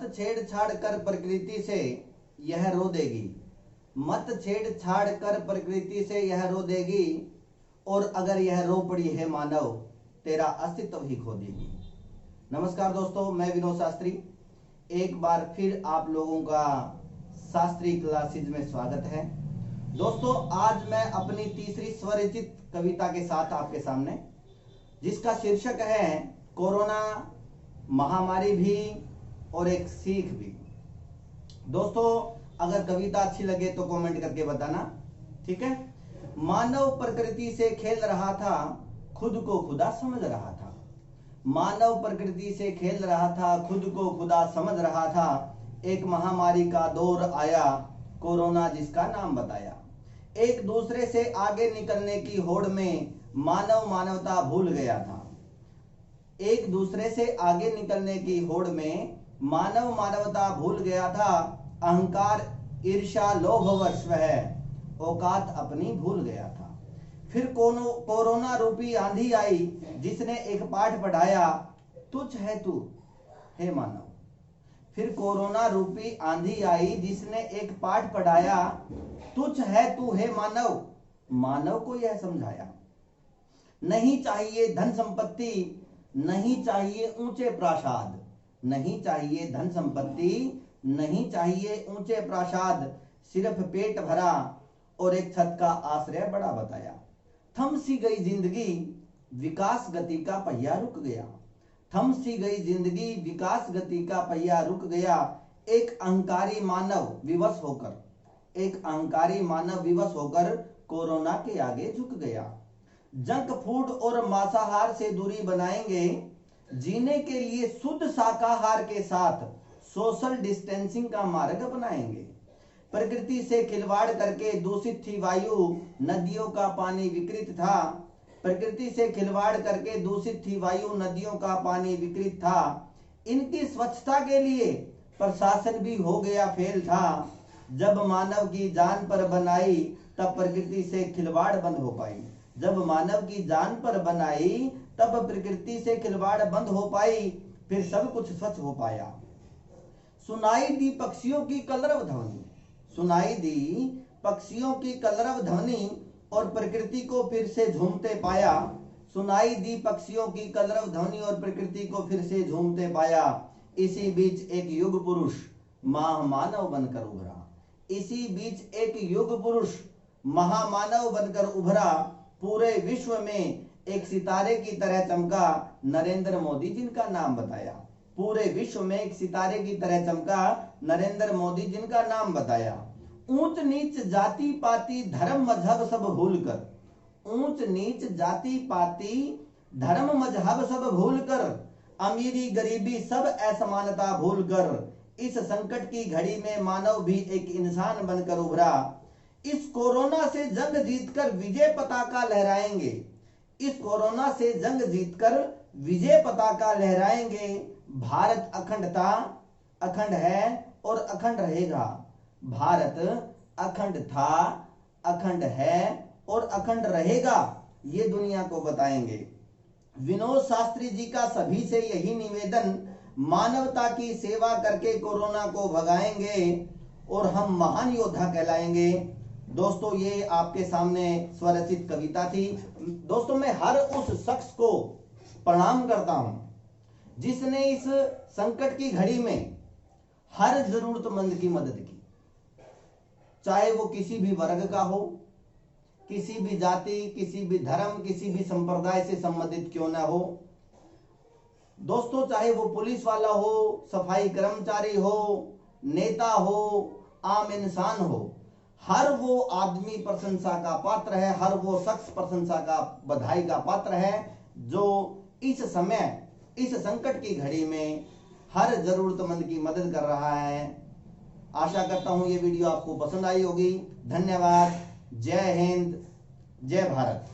मत छेड़छाड़ कर प्रकृति से यह रो देगी, मत छेड़छाड़ कर प्रकृति से यह रो देगी, और अगर यह रो पड़ी है मानव तेरा अस्तित्व ही खो देगी। नमस्कार दोस्तों, मैं विनोद शास्त्री, एक बार फिर आप लोगों का शास्त्री क्लासेज में स्वागत है। दोस्तों, आज मैं अपनी तीसरी स्वरचित कविता के साथ आपके सामने, जिसका शीर्षक है कोरोना महामारी भी और एक सीख भी। दोस्तों, अगर कविता अच्छी लगे तो कमेंट करके बताना, ठीक है। मानव प्रकृति से खेल रहा था, खुद को खुदा समझ रहा था। मानव प्रकृति से खेल रहा था, खुद को खुदा समझ रहा था। एक महामारी का दौर आया, कोरोना जिसका नाम बताया। एक दूसरे से आगे निकलने की होड़ में मानव मानवता भूल गया था। एक दूसरे से आगे निकलने की होड़ में मानव मानवता भूल गया था। अहंकार, ईर्ष्या, लोभ वश वह औकात अपनी भूल गया था। फिर कोरोना रूपी आंधी आई, जिसने एक पाठ पढ़ाया, तुझ है तू हे मानव। फिर कोरोना रूपी आंधी आई, जिसने एक पाठ पढ़ाया, तुझ है तू हे मानव। मानव को यह समझाया, नहीं चाहिए धन संपत्ति, नहीं चाहिए ऊंचे प्रासाद। नहीं चाहिए धन संपत्ति, नहीं चाहिए ऊंचे प्रासाद। सिर्फ पेट भरा और एक छत का आश्रय बड़ा बताया। थम सी गई जिंदगी, विकास गति का पहिया रुक गया। थम सी गई जिंदगी, विकास गति का पहिया रुक गया। एक अहंकारी मानव विवश होकर, एक अहंकारी मानव विवश होकर कोरोना के आगे झुक गया। जंक फूड और मांसाहार से दूरी बनाएंगे, जीने के लिए शुद्ध शाकाहार के साथ सोशल डिस्टेंसिंग का मार्ग अपनाएंगे। प्रकृति से खिलवाड़ करके दूषित थी वायु, नदियों का पानी विकृत था। प्रकृति से खिलवाड़ करके दूषित थी वायु, नदियों का पानी विकृत था। इनकी स्वच्छता के लिए प्रशासन भी हो गया फेल था। जब मानव की जान पर बनाई, तब प्रकृति से खिलवाड़ बंद हो पाई। जब मानव की जान पर बनाई, तब प्रकृति से खिलवाड़ बंद हो पाई। फिर सब कुछ स्वच्छ हो पाया। सुनाई दी पक्षियों की कलरव ध्वनि, सुनाई दी पक्षियों की कलरव ध्वनि, और प्रकृति को फिर से झूमते पाया। सुनाई दी पक्षियों की कलरव ध्वनि और प्रकृति को फिर से झूमते पाया। इसी बीच एक युग पुरुष महामानव बनकर उभरा। इसी बीच एक युग पुरुष महामानव बनकर उभरा। पूरे विश्व में एक सितारे की तरह चमका, नरेंद्र मोदी जिनका नाम बताया। पूरे विश्व में एक सितारे की तरह चमका, नरेंद्र मोदी जिनका नाम बताया। ऊंच नीच जाति पाति धर्म मजहब सब भूलकर, ऊंच नीच जाति पाति धर्म मजहब सब भूलकर, अमीरी गरीबी सब असमानता भूलकर, इस संकट की घड़ी में मानव भी एक इंसान बनकर उभरा। इस कोरोना से जंग जीतकर विजय पताका लहराएंगे। इस कोरोना से जंग जीतकर विजय पताका लहराएंगे। भारत अखंड था, अखंड है और अखंड रहेगा। भारत अखंड था, अखंड है और अखंड रहेगा, ये दुनिया को बताएंगे। विनोद शास्त्री जी का सभी से यही निवेदन, मानवता की सेवा करके कोरोना को भगाएंगे और हम महान योद्धा कहलाएंगे। दोस्तों, ये आपके सामने स्वरचित कविता थी। दोस्तों, मैं हर उस शख्स को प्रणाम करता हूं जिसने इस संकट की घड़ी में हर जरूरतमंद की मदद की, चाहे वो किसी भी वर्ग का हो, किसी भी जाति, किसी भी धर्म, किसी भी संप्रदाय से संबंधित क्यों ना हो। दोस्तों, चाहे वो पुलिस वाला हो, सफाई कर्मचारी हो, नेता हो, आम इंसान हो, हर वो आदमी प्रशंसा का पात्र है। हर वो शख्स प्रशंसा का, बधाई का पात्र है जो इस समय, इस संकट की घड़ी में हर जरूरतमंद की मदद कर रहा है। आशा करता हूं ये वीडियो आपको पसंद आई होगी। धन्यवाद। जय हिंद, जय भारत।